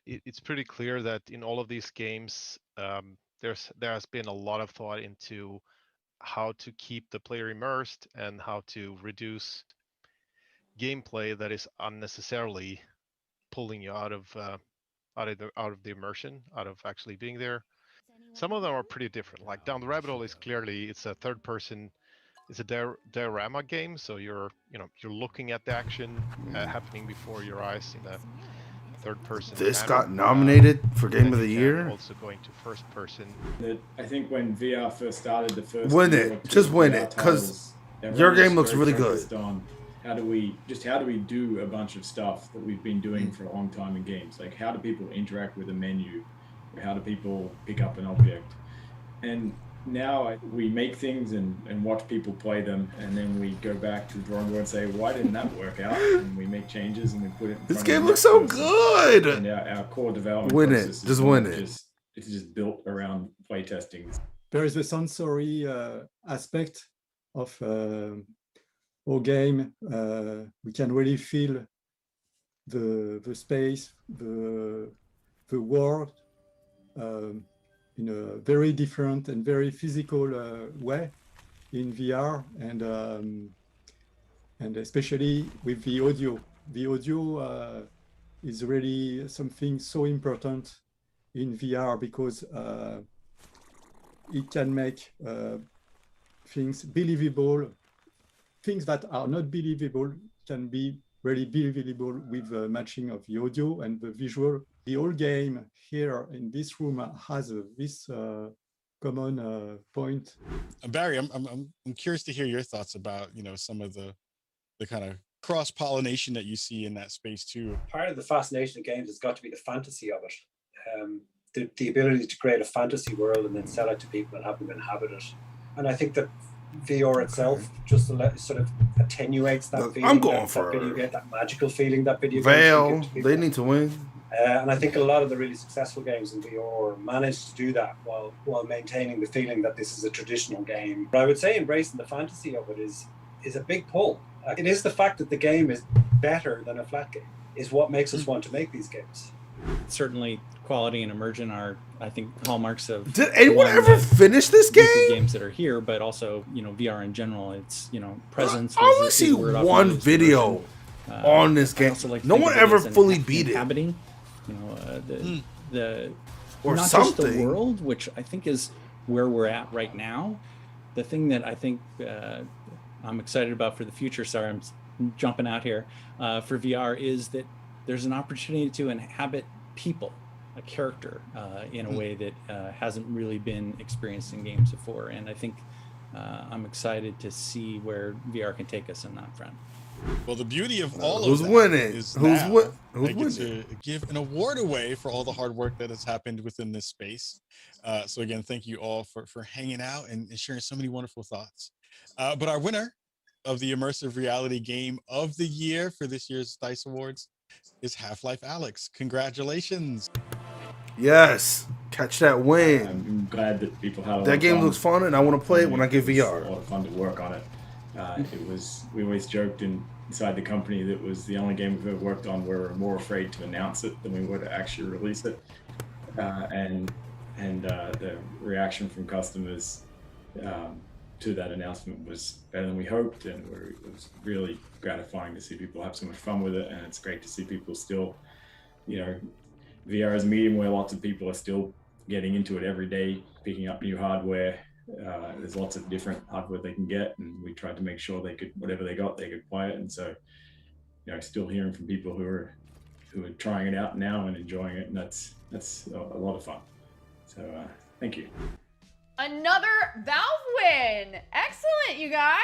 It's pretty clear that in all of these games, there has been a lot of thought into how to keep the player immersed and how to reduce gameplay that is unnecessarily pulling you out of the immersion, out of actually being there. Some of them are pretty different. Like Down the Rabbit Hole is clearly it's a third person, it's a diorama game, so you're looking at the action happening before your eyes in a third person. This manner. got nominated for Game then of the you can Year? Also going to first person. I think when VR first started, the first Win year or it. two Just of win VR it, because titles, your everyone was game looks very really good. focused on how do we do a bunch of stuff that we've been doing for a long time in games? Like, how do people interact with a menu? How do people pick up an object? And now we make things and watch people play them, and then we go back to the drawing board and say, why didn't that work out? And we make changes and we put it in This front game of the looks next so person. good. And our core development Win it. process is Just not win it. it's just built around playtesting. There is a sensory aspect of our game. We can really feel the space, the world in a very different and very physical way in VR, and especially with the audio. The audio is really something so important in VR because it can make things believable. Things that are not believable can be really believable with the matching of the audio and the visual. The whole game here in this room has this common point. Barry, I'm curious to hear your thoughts about, you know, some of the kind of cross-pollination that you see in that space too. Part of the fascination of games has got to be the fantasy of it. The ability to create a fantasy world and then sell it to people and have them inhabit it. And I think that VR itself just sort of attenuates that feeling. I'm going for that video game, that magical feeling that video games Veil. can give to people. They need to win. And I think a lot of the really successful games in VR manage to do that while maintaining the feeling that this is a traditional game. But I would say embracing the fantasy of it is a big pull. It is the fact that the game is better than a flat game is what makes us want to make these games. Certainly, quality and immersion are, I think, hallmarks of. Did anyone ever finish this game? Games that are here, but also, you know, VR in general. It's, you know, presence. I only see one video on this game. No one ever fully beat it. Inhabiting, you know, the or not something. just the world, which I think is where we're at right now. The thing that I think I'm excited about for the future. Sorry, I'm jumping out here for VR is that there's an opportunity to inhabit people, a character, in a way that hasn't really been experienced in games before. And I think I'm excited to see where VR can take us in that front. Well, the beauty of all Who's of that winning? is Who's now win- I who's get to give an award away for all the hard work that has happened within this space. So again, thank you all for hanging out and sharing so many wonderful thoughts. But our winner of the Immersive Reality Game of the Year for this year's DICE Awards is Half-Life Alyx. Congratulations. Yes. Catch that win. I'm glad that people had a lot That of game fun. looks fun, and I want to play it when I get It was VR. a lot of fun to work on it. We always joked inside the company that it was the only game we've ever worked on where we're more afraid to announce it than we were to actually release it. And the reaction from customers to that announcement was better than we hoped, and it was really gratifying to see people have so much fun with it. And it's great to see people still, you know, VR is a medium where lots of people are still getting into it every day, picking up new hardware. There's lots of different hardware they can get, and we tried to make sure they could, whatever they got, they could play it. And so, you know, still hearing from people who are trying it out now and enjoying it, and that's a lot of fun. So thank you. Another Valve win. Excellent, you guys.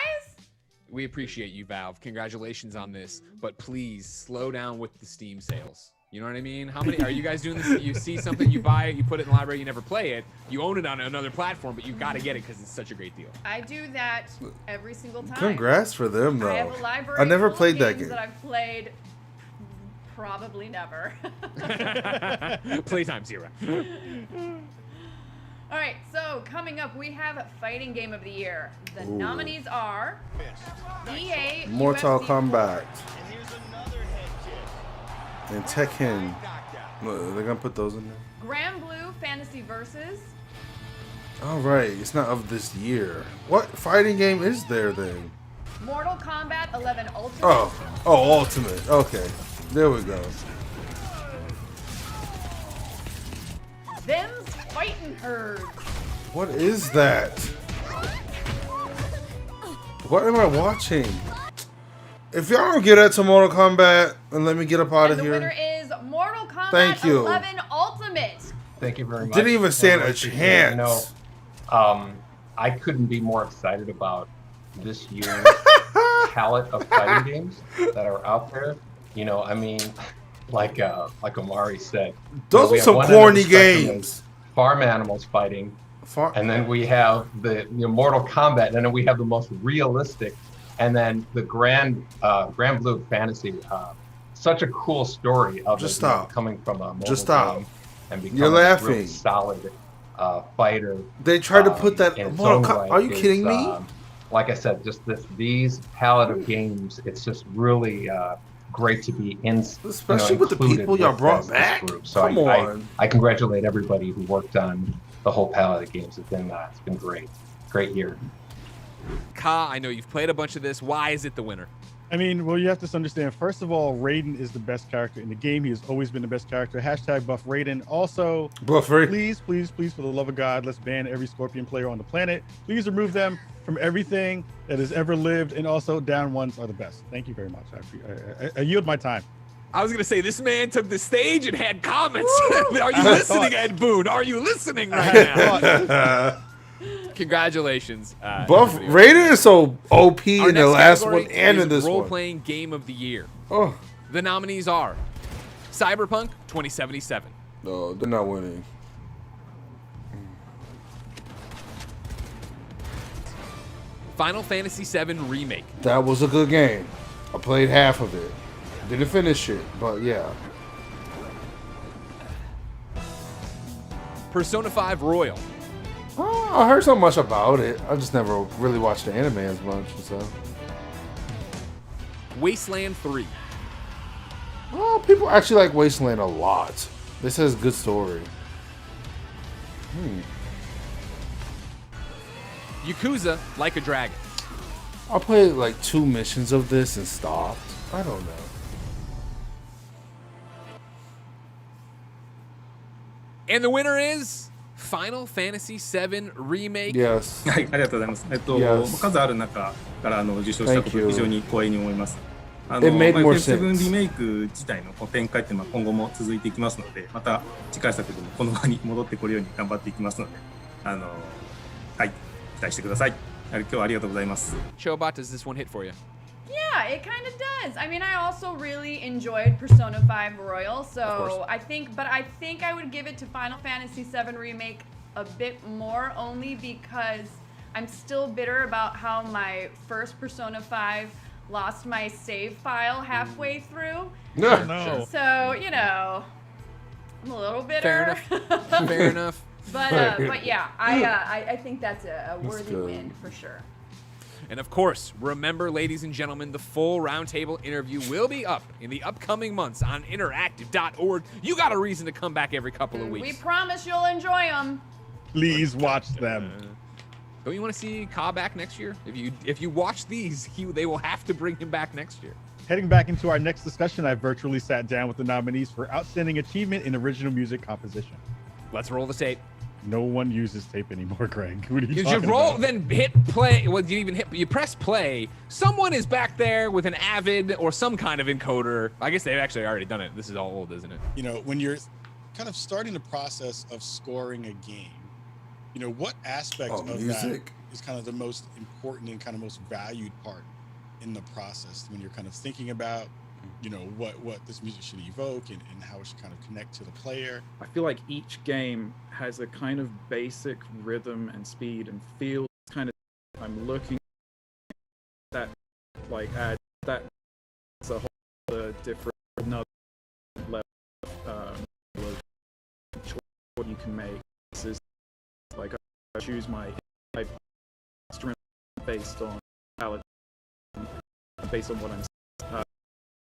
We appreciate you, Valve. Congratulations on this, but please slow down with the Steam sales. You know what I mean? How many are you guys doing this? You see something, you buy it, you put it in the library, you never play it. You own it on another platform, but you got to get it because it's such a great deal. I do that every single time. Congrats for them, though. I have a library I never full played of that games game. that I've played probably never. Playtime 0. All right, so coming up, we have Fighting Game of the Year. The Ooh. nominees are EA, Mortal UFC Kombat. And Tekken. They're gonna put those in there. Grand Blue Fantasy Versus, All right, it's not of this year. What fighting game is there then? Mortal Kombat 11 Ultimate. Oh, Ultimate. Okay, there we go. Them's Fighting Herds. What is that? What am I watching? If y'all don't get that to Mortal Kombat and let me get up out of The here. winner is Mortal Kombat Thank you. 11 Ultimate. Thank you very much. Didn't even stand a Like, you chance. know, I couldn't be more excited about this year's palette of fighting games that are out there. You know, I mean, like Omari said, Those we are have some one end of the corny spectrum games. is farm animals fighting, and then we have the Mortal Kombat, and then we have the most realistic, and then the Grand Blue Fantasy. Such a cool story of Just it, you know, stop. coming from a mobile Just stop. game and becoming You're a laughing. really solid fighter. They tried to put that. in its Mortal own Kombat. right Are you is, kidding me? Like I said, just these palette of games, it's just really great to be in, Especially with the included people y'all with brought this back. group. So Come on. I congratulate everybody who worked on the whole palette of games. It's been great. Great year. Ka, I know you've played a bunch of this. Why is it the winner? I mean, well, you have to understand, first of all, Raiden is the best character in the game. He has always been the best character. Hashtag buff Raiden. Also, Buff Raiden. Please, for the love of God, let's ban every Scorpion player on the planet. Please remove them from everything that has ever lived. And also, down ones are the best. Thank you very much. I yield my time. I was going to say, this man took the stage and had comments. Are you listening, Ed Boon? Are you listening right now? Congratulations. Buff everybody. Raiden is so OP Our in the next last category one and is in this one. Role-playing game of the year. Oh. The nominees are Cyberpunk 2077. No, they're not winning. Final Fantasy VII Remake. That was a good game. I played half of it. Didn't finish it, but yeah. Persona 5 Royal. Oh, I heard so much about it. I just never really watched the anime as much. So. Wasteland 3. Oh, people actually like Wasteland a lot. This has good story. Yakuza Like a Dragon. I played like 2 missions of this and stopped. I don't know. And the winner is Final Fantasy VII Remake. Yes. はい、ありがとうございます。Yes. 数ある中から受賞したこと Thank you. 非常に光栄に思います。It made more sense. FF7 リメイク自体の展開っていうのは今後も続いていきますので、また次回作でもこの場に戻ってこれるように頑張っていきますので、はい、期待してください。今日はありがとうございます。 Chobot, does this one hit for you? Yeah, it kind of does. I mean, I also really enjoyed Persona 5 Royal, so I think I would give it to Final Fantasy VII Remake a bit more, only because I'm still bitter about how my first Persona 5 lost my save file halfway through. No. No. So, you know, I'm a little bitter. Fair enough. Fair enough. But yeah, I think that's a worthy good. win for sure. And of course, remember, ladies and gentlemen, the full roundtable interview will be up in the upcoming months on interactive.org. You got a reason to come back every couple of weeks. We promise you'll enjoy them. Please watch them. Don't you want to see Ka back next year? If you watch these, they will have to bring him back next year. Heading back into our next discussion, I virtually sat down with the nominees for Outstanding Achievement in Original Music Composition. Let's roll the tape. No one uses tape anymore, Greg. What are you You talking roll, about? then hit play. Well, you even hit. You press play. Someone is back there with an Avid or some kind of encoder. I guess they've actually already done it. This is all old, isn't it? You know, when you're kind of starting the process of scoring a game, you know, what aspect of music. that is kind of the most important and kind of most valued part in the process when you're kind of thinking about what this music should evoke and how it should kind of connect to the player. I feel like each game has a kind of basic rhythm and speed and feel. Kind of, I'm looking at that, like add that. It's a whole different another level of choice you can make. This is like I choose my instrument based on palette, based on what I'm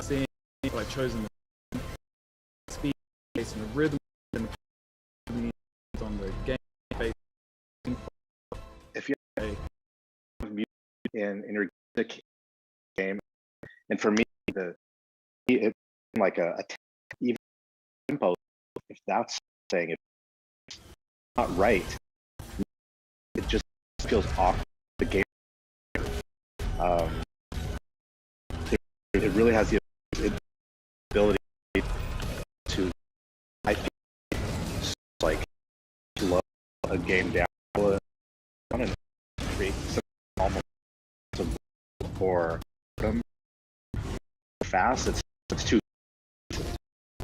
seeing. What I've chosen the speed based on the rhythm and the on the game based. If you have music in your game, and for me, it's like a even tempo. If that's saying it's not right, it just feels off the game. It really has the ability to, I think, like slow a game down and create some almost or fast. It's too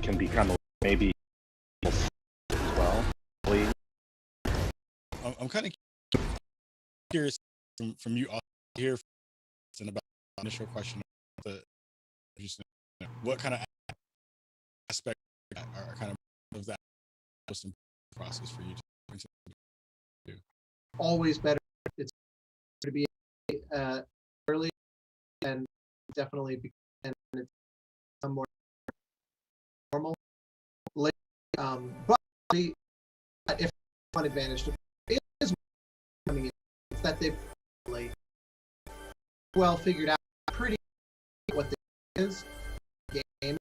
can become maybe as well. I'm kind of curious from you all here and about the initial question. What kind of aspect are kind of that process for you to do? Always better. It's to be early and definitely and it's more normal. Late, but if one advantage to it is coming in, it's that they've late well figured out pretty what this is game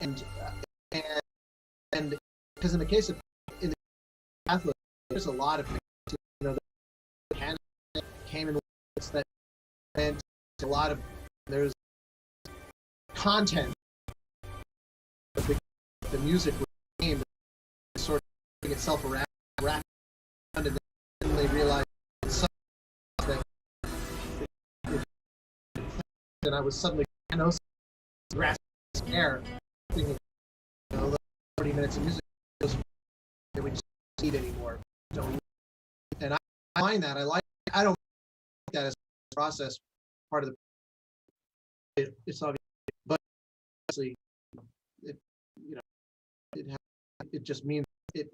and because in the case of in the athlete, there's a lot of the came in with that and a lot of there's content of the music game sort of bring itself around and then they realize that and I was suddenly grasping air thinking 40 minutes of music that we just need anymore. And I find that I don't like that as a process part of the it's obvious, but obviously it just means it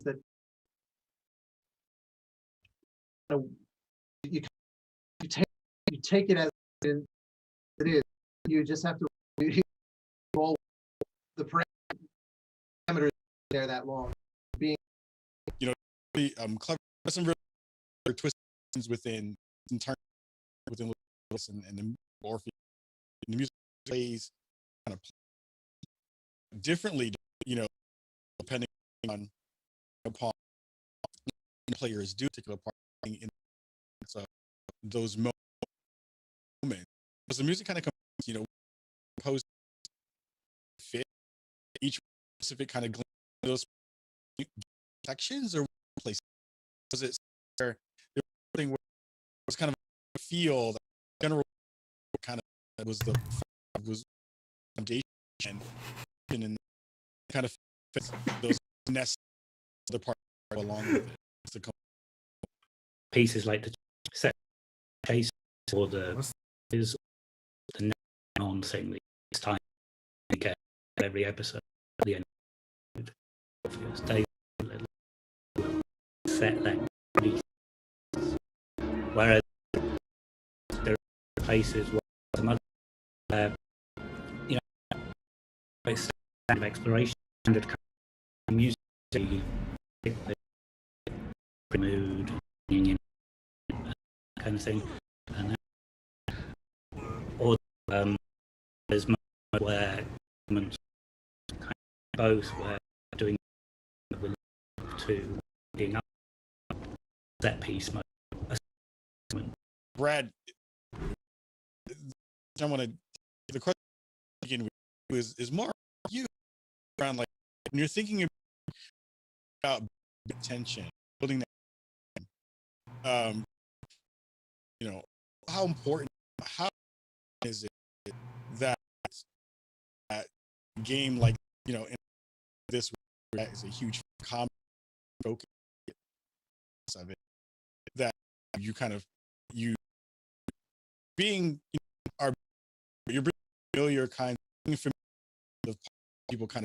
that you take it as it is. You just have to roll the parameters there that long. Being clever, some really twists within this and the Orpheus, the music plays kind of differently, depending on upon the players do particular part in those moments. So the music kind of comes, composed fit each specific kind of those sections or places. Was it there thing where it was kind of a feel that general kind of was foundation and kind of fits those nests the part along with it. Pieces like the set chase or the is the on thing that it's time to get every episode at the end of they set that piece. Whereas there are places where some other it's standard exploration, standard music, mood, kind of thing, and or there's moments where kind of both where doing to being up set piece mode. Brad, I want to the question again is more you around like when you're thinking about attention, building that, how important, how is it that game like, you know, in this that is a huge common focus of it, that you kind of you being, you know, you're familiar kind of people kind of